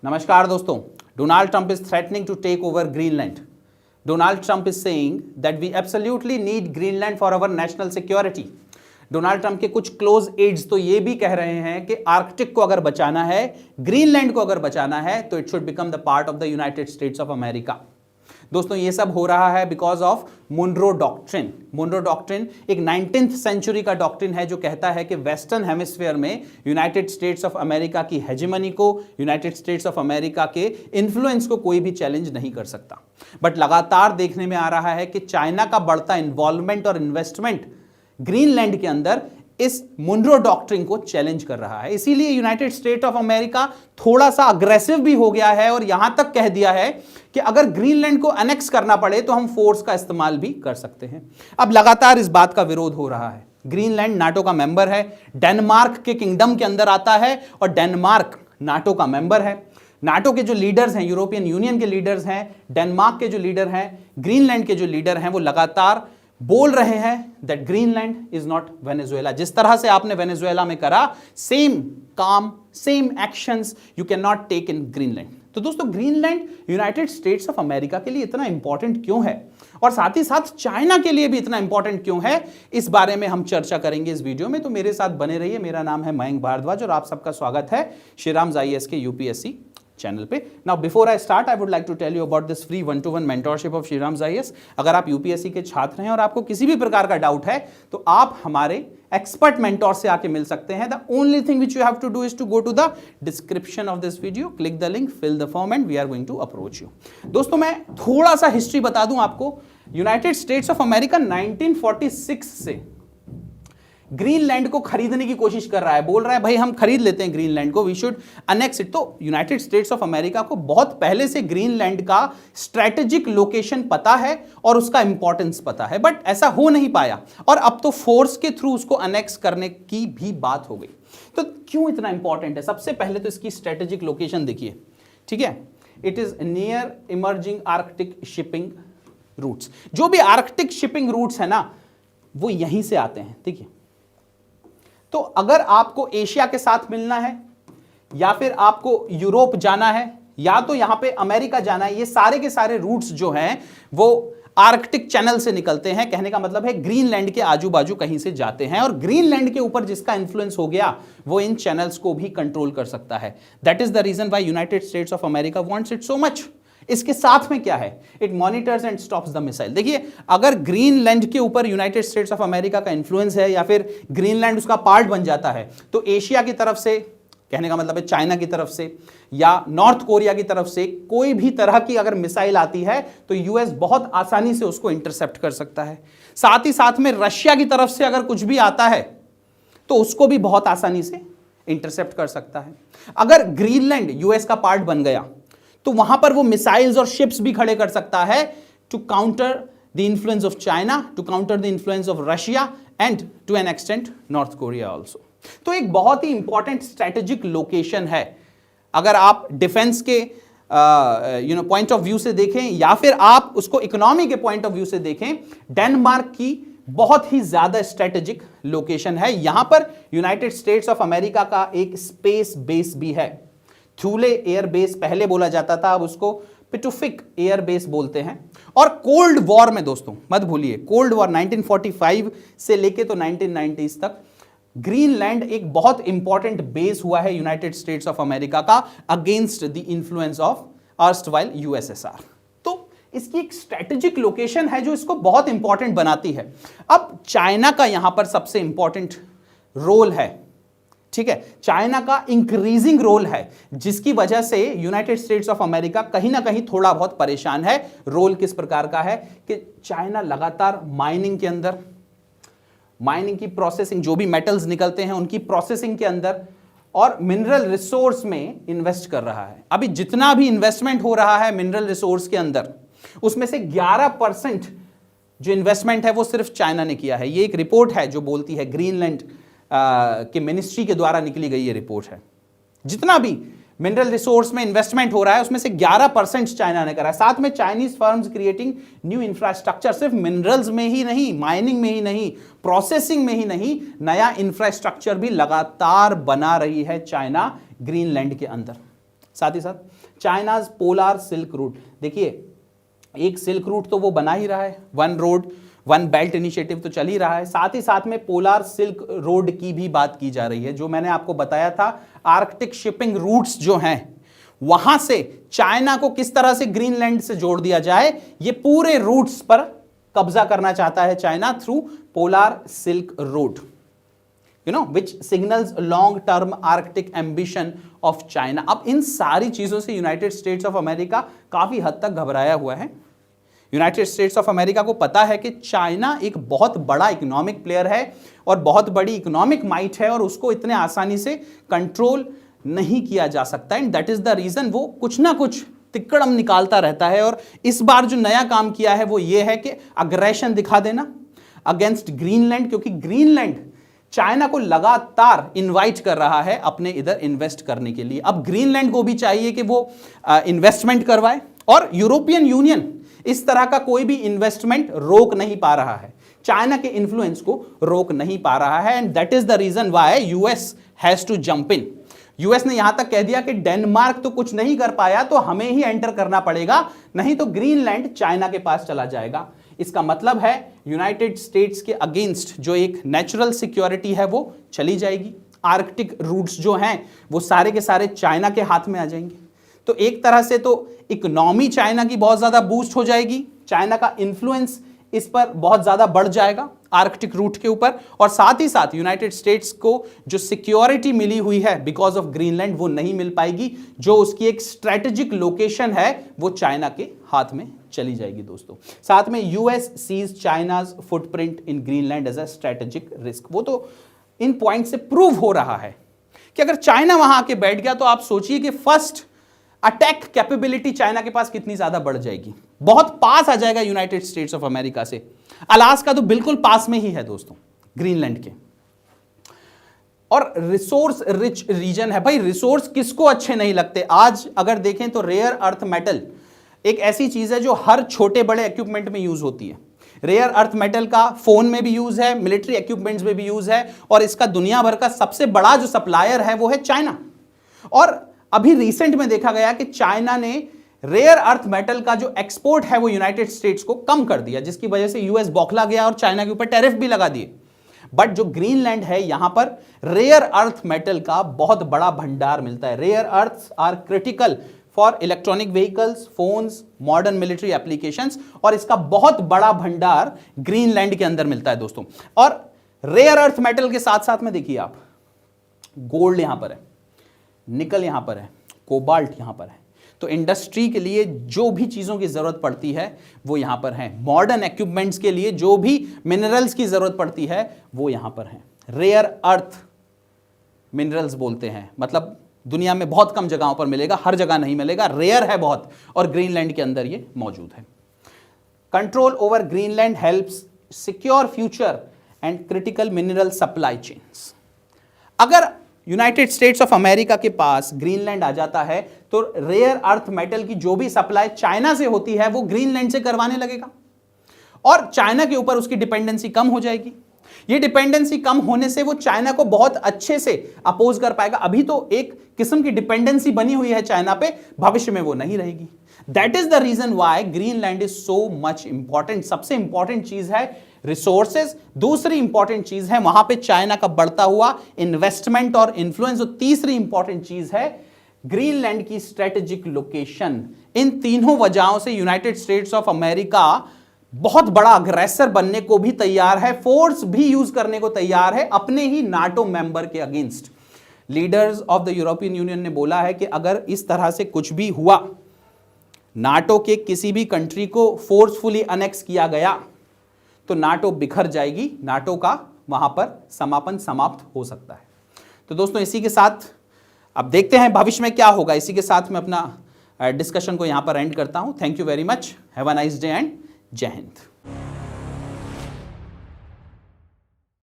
नमस्कार दोस्तों. Donald Trump is threatening to take over Greenland. Donald Trump is saying that we absolutely need Greenland for our national security. Donald Trump के कुछ close ads तो ये भी कह रहे हैं कि आर्कटिक को अगर बचाना है, ग्रीनलैंड को अगर बचाना है, तो it should become the part of the United States of America. दोस्तों ये सब हो रहा है because of Monroe doctrine. Monroe doctrine एक 19th सेंचुरी का डॉक्ट्रिन है जो कहता है कि वेस्टर्न हेमिस्फीयर में यूनाइटेड स्टेट्स ऑफ अमेरिका की हेजेमनी को, यूनाइटेड स्टेट्स ऑफ अमेरिका के इन्फ्लुएंस को कोई भी चैलेंज नहीं कर सकता. बट लगातार देखने में आ रहा है कि चाइना का बढ़ता इन्वॉल्वमेंट और इन्वेस्टमेंट ग्रीनलैंड के अंदर इस मुनरो डॉक्ट्रिन को चैलेंज कर रहा है. इसीलिए यूनाइटेड स्टेट ऑफ अमेरिका थोड़ा सा अग्रेसिव भी हो गया है और यहां तक कह दिया है कि अगर ग्रीनलैंड को अनेक्स करना पड़े तो हम फोर्स का इस्तेमाल भी कर सकते हैं. अब लगातार इस बात का विरोध हो रहा है. ग्रीनलैंड नाटो का मेंबर है, डेनमार्क के किंगडम के अंदर आता है और डेनमार्क नाटो का मेंबर है. नाटो के जो लीडर्स हैं, यूरोपियन यूनियन के लीडर्स हैं, डेनमार्क के जो लीडर हैं, ग्रीनलैंड के जो लीडर हैं, वो लगातार बोल रहे हैं that Greenland is not Venezuela. जिस तरह से आपने वेनेजुएला में करा, सेम काम, same actions you can not take in Greenland. तो दोस्तों Greenland United States of America के लिए इतना इंपॉर्टेंट क्यों है और साथ ही साथ चाइना के लिए भी इतना इंपॉर्टेंट क्यों है, इस बारे में हम चर्चा करेंगे इस वीडियो में. तो मेरे साथ बने रहिए. मेरा नाम है मयंक भारद्वाज और आप सबका स्वागत है श्रीराम IAS के यूपीएससी चैनल पे. Now before I start I would like to tell you about this free 1-to-1 mentorship of Shriram IAS. अगर आप यूपीएससी के छात्र हैं और आपको किसी भी प्रकार का डाउट है तो आप हमारे एक्सपर्ट मेंटोर से आके मिल सकते हैं. The only thing which you have to do is to go to the description of this video, click the link, fill the form and we are going to approach you. दोस्तों मैं थोड़ा सा history बता दूं आपको. United States of America 1946 से Greenland को खरीदने की कोशिश कर रहा है. बोल रहा है भाई हम खरीद लेते हैं ग्रीनलैंड को, वी शुड अनेक्स इट. तो यूनाइटेड स्टेट्स ऑफ अमेरिका को बहुत पहले से ग्रीनलैंड का स्ट्रेटेजिक लोकेशन पता है और उसका इंपॉर्टेंस पता है, बट ऐसा हो नहीं पाया और अब तो फोर्स के थ्रू उसको अनेक्स करने की भी बात हो गई. तो क्यों इतना इंपॉर्टेंट है? सबसे पहले तो इसकी स्ट्रेटेजिक लोकेशन देखिए, ठीक है. It is near emerging Arctic shipping routes. जो भी आर्कटिक शिपिंग रूट्स है ना, वो यहीं से आते हैं. ठीक है, तो अगर आपको एशिया के साथ मिलना है या फिर आपको यूरोप जाना है या तो यहां पे अमेरिका जाना है, ये सारे के सारे रूट्स जो हैं वो आर्कटिक चैनल से निकलते हैं. कहने का मतलब है ग्रीनलैंड के आजू बाजू कहीं से जाते हैं और ग्रीनलैंड के ऊपर जिसका इन्फ्लुएंस हो गया वो इन चैनल्स को भी कंट्रोल कर सकता है. That is the reason why United States of America wants it so much. इसके साथ में क्या है? It monitors and stops the missile. देखिए अगर ग्रीनलैंड के ऊपर यूनाइटेड स्टेट्स ऑफ अमेरिका का इंफ्लुएंस है या फिर ग्रीनलैंड उसका पार्ट बन जाता है तो एशिया की तरफ से, कहने का मतलब है चाइना की तरफ से या नॉर्थ कोरिया की तरफ से कोई भी तरह की अगर मिसाइल आती है तो यूएस बहुत आसानी से उसको इंटरसेप्ट कर सकता है. साथ ही साथ में रशिया की तरफ से अगर कुछ भी आता है तो उसको भी बहुत आसानी से इंटरसेप्ट कर सकता है. अगर ग्रीनलैंड यूएस का पार्ट बन गया तो वहां पर वो मिसाइल्स और शिप्स भी खड़े कर सकता है to counter the influence of China, to counter the influence of Russia and to an extent North Korea also. तो एक बहुत ही इंपॉर्टेंट स्ट्रेटेजिक लोकेशन है. अगर आप डिफेंस के पॉइंट ऑफ व्यू से देखें या फिर आप उसको इकोनॉमी के पॉइंट ऑफ व्यू से देखें, डेनमार्क की बहुत ही ज्यादा स्ट्रेटेजिक लोकेशन है. यहां पर यूनाइटेड स्टेट्स ऑफ अमेरिका का एक स्पेस बेस भी है. थूले एयर बेस पहले बोला जाता था, अब उसको पिटुफिक एयर बेस बोलते हैं. और कोल्ड वॉर में दोस्तों मत भूलिए, कोल्ड वॉर 1945 से लेके तो 1990s तक ग्रीनलैंड एक बहुत इंपॉर्टेंट बेस हुआ है यूनाइटेड स्टेट्स ऑफ अमेरिका का against the influence of erstwhile USSR. तो इसकी एक स्ट्रेटेजिक लोकेशन है जो इसको बहुत इंपॉर्टेंट बनाती है. अब चाइना का यहां पर सबसे इंपॉर्टेंट रोल है. ठीक है, चाइना का इंक्रीजिंग रोल है जिसकी वजह से यूनाइटेड स्टेट्स ऑफ अमेरिका कहीं ना कहीं थोड़ा बहुत परेशान है. रोल किस प्रकार का है कि चाइना लगातार माइनिंग के अंदर, माइनिंग की प्रोसेसिंग, जो भी मेटल्स निकलते हैं उनकी प्रोसेसिंग के अंदर और मिनरल रिसोर्स में इन्वेस्ट कर रहा है. अभी जितना भी इन्वेस्टमेंट हो रहा है मिनरल रिसोर्स के अंदर, उसमें से 11% जो इन्वेस्टमेंट है वो सिर्फ चाइना ने किया है. ये एक रिपोर्ट है जो बोलती है, ग्रीनलैंड के मिनिस्ट्री के द्वारा निकली गई ये रिपोर्ट है. जितना भी मिनरल रिसोर्स में इन्वेस्टमेंट हो रहा है उसमें से 11% चाइना ने करा है. साथ में Chinese firms creating new infrastructure, सिर्फ मिनरल्स में ही नहीं, माइनिंग में ही नहीं, प्रोसेसिंग में ही नहीं, नया इंफ्रास्ट्रक्चर भी लगातार बना रही है चाइना ग्रीनलैंड के अंदर. साथ ही साथ चाइनाज पोलर सिल्क रूट, देखिए एक सिल्क रूट तो वो बना ही रहा है, one road one belt initiative तो चल ही रहा है, साथ ही साथ में पोलर सिल्क रोड की भी बात की जा रही है। जो मैंने आपको बताया था आर्कटिक शिपिंग रूट्स जो हैं वहां से चाइना को किस तरह से ग्रीनलैंड से जोड़ दिया जाए, ये पूरे रूट्स पर कब्जा करना चाहता है China through polar silk road, which signals long term Arctic ambition of China। अब इन सारी चीजों से यूनाइटेड स्टेट्स ऑफ अमेरिका काफी हद तक घबराया हुआ है। यूनाइटेड स्टेट्स ऑफ अमेरिका को पता है कि चाइना एक बहुत बड़ा इकोनॉमिक प्लेयर है और बहुत बड़ी इकोनॉमिक माइट है और उसको इतने आसानी से कंट्रोल नहीं किया जा सकता, and that is the reason वो कुछ ना कुछ तिकड़म निकालता रहता है। और इस बार जो नया काम किया है वो ये है कि अग्रेशन दिखा देना अगेंस्ट ग्रीनलैंड, क्योंकि ग्रीनलैंड चाइना को लगातार इनवाइट कर रहा है अपने इधर इन्वेस्ट करने के लिए। अब ग्रीनलैंड को भी चाहिए कि वो इन्वेस्टमेंट करवाए, और यूरोपियन यूनियन इस तरह का कोई भी इन्वेस्टमेंट रोक नहीं पा रहा है, चाइना के इन्फ्लुएंस को रोक नहीं पा रहा है, and that is the reason why US has to jump in. US ने यहां तक कह दिया कि डेनमार्क तो कुछ नहीं कर पाया तो हमें ही एंटर करना पड़ेगा, नहीं तो ग्रीनलैंड चाइना के पास चला जाएगा। इसका मतलब है यूनाइटेड स्टेट्स के अगेंस्ट जो एक नेचुरल सिक्योरिटी है वो चली जाएगी, आर्कटिक रूट्स जो हैं वो सारे के सारे चाइना के हाथ में आ जाएंगे। तो एक तरह से तो इकोनॉमी चाइना की बहुत ज्यादा बूस्ट हो जाएगी, चाइना का इन्फ्लुएंस इस पर बहुत ज्यादा बढ़ जाएगा आर्कटिक रूट के ऊपर, और साथ ही साथ यूनाइटेड स्टेट्स को जो सिक्योरिटी मिली हुई है बिकॉज ऑफ ग्रीनलैंड वो नहीं मिल पाएगी, जो उसकी एक स्ट्रेटेजिक लोकेशन है वो चाइना के हाथ में चली जाएगी। दोस्तों साथ में US sees China's footprint in Greenland as a strategic risk, वो तो इन पॉइंट से प्रूव हो रहा है कि अगर चाइना वहां आके बैठ गया तो आप सोचिए कि फर्स्ट अटैक कैपेबिलिटी चाइना के पास कितनी ज्यादा बढ़ जाएगी, बहुत पास आ जाएगा यूनाइटेड स्टेट्स ऑफ अमेरिका से। अलास्का तो बिल्कुल पास में ही है दोस्तों ग्रीनलैंड के, और रिसोर्स रिच रीजन है। भाई रिसोर्स किसको अच्छे नहीं लगते, आज अगर देखें तो रेयर अर्थ मेटल एक ऐसी चीज है जो हर छोटे बड़े इक्विपमेंट में यूज होती है। रेयर अर्थ मेटल का फोन में भी यूज है, मिलिट्री इक्विपमेंट्स में भी यूज है, और इसका दुनिया भर का सबसे बड़ा जो सप्लायर है वो है चाइना। और अभी रिसेंट में देखा गया कि चाइना ने रेयर अर्थ मेटल का जो एक्सपोर्ट है वो यूनाइटेड स्टेट्स को कम कर दिया, जिसकी वजह से यूएस बौखला गया और चाइना के ऊपर टैरिफ भी लगा दिए। बट जो ग्रीनलैंड है यहां पर रेयर अर्थ मेटल का बहुत बड़ा भंडार मिलता है। Rare earths are critical for electronic vehicles, phones, modern military applications, और इसका बहुत बड़ा भंडार ग्रीनलैंड के अंदर मिलता है दोस्तों। और रेयर अर्थ मेटल के साथ साथ में देखिए आप गोल्ड यहां पर है, निकल यहां पर है, कोबाल्ट यहां पर है, तो इंडस्ट्री के लिए जो भी चीजों की जरूरत पड़ती है वो यहां पर है, मॉडर्न इक्विपमेंट्स के लिए जो भी मिनरल्स की जरूरत पड़ती है वो यहां पर है। रेयर अर्थ मिनरल्स बोलते हैं, मतलब दुनिया में बहुत कम जगहों पर मिलेगा, हर जगह नहीं मिलेगा, रेयर है बहुत, और ग्रीनलैंड के अंदर ये मौजूद है। Control over Greenland helps secure future and critical mineral supply chains. अगर यूनाइटेड स्टेट्स ऑफ अमेरिका के पास ग्रीनलैंड आ जाता है तो रेयर अर्थ मेटल की जो भी सप्लाई चाइना से होती है वो ग्रीनलैंड से करवाने लगेगा, और चाइना के ऊपर उसकी डिपेंडेंसी कम हो जाएगी। ये डिपेंडेंसी कम होने से वो चाइना को बहुत अच्छे से अपोज कर पाएगा। अभी तो एक किस्म की डिपेंडेंसी बनी हुई है चाइना पे, भविष्य में वो नहीं रहेगी। That is the reason why Greenland is so much important. सबसे इंपॉर्टेंट चीज है रिसोर्सेज, दूसरी इंपॉर्टेंट चीज है वहां पे चाइना का बढ़ता हुआ इन्वेस्टमेंट और इन्फ्लुएंस, और तीसरी इंपॉर्टेंट चीज है ग्रीनलैंड की स्ट्रेटेजिक लोकेशन। इन तीनों वजहों से यूनाइटेड स्टेट्स ऑफ अमेरिका बहुत बड़ा अग्रेसर बनने को भी तैयार है, फोर्स भी यूज करने को तैयार है अपने ही नाटो मेंबर के against. Leaders of the European union ने बोला है कि अगर इस तरह से कुछ भी हुआ, नाटो के किसी भी कंट्री को फोर्सफुली अनेक्स किया गया, तो नाटो बिखर जाएगी, नाटो का वहां पर समापन समाप्त हो सकता है। तो दोस्तों इसी के साथ अब देखते हैं भविष्य में क्या होगा, इसी के साथ मैं अपना डिस्कशन को यहां पर एंड करता हूं। Thank you very much, have a nice day and जय हिंद।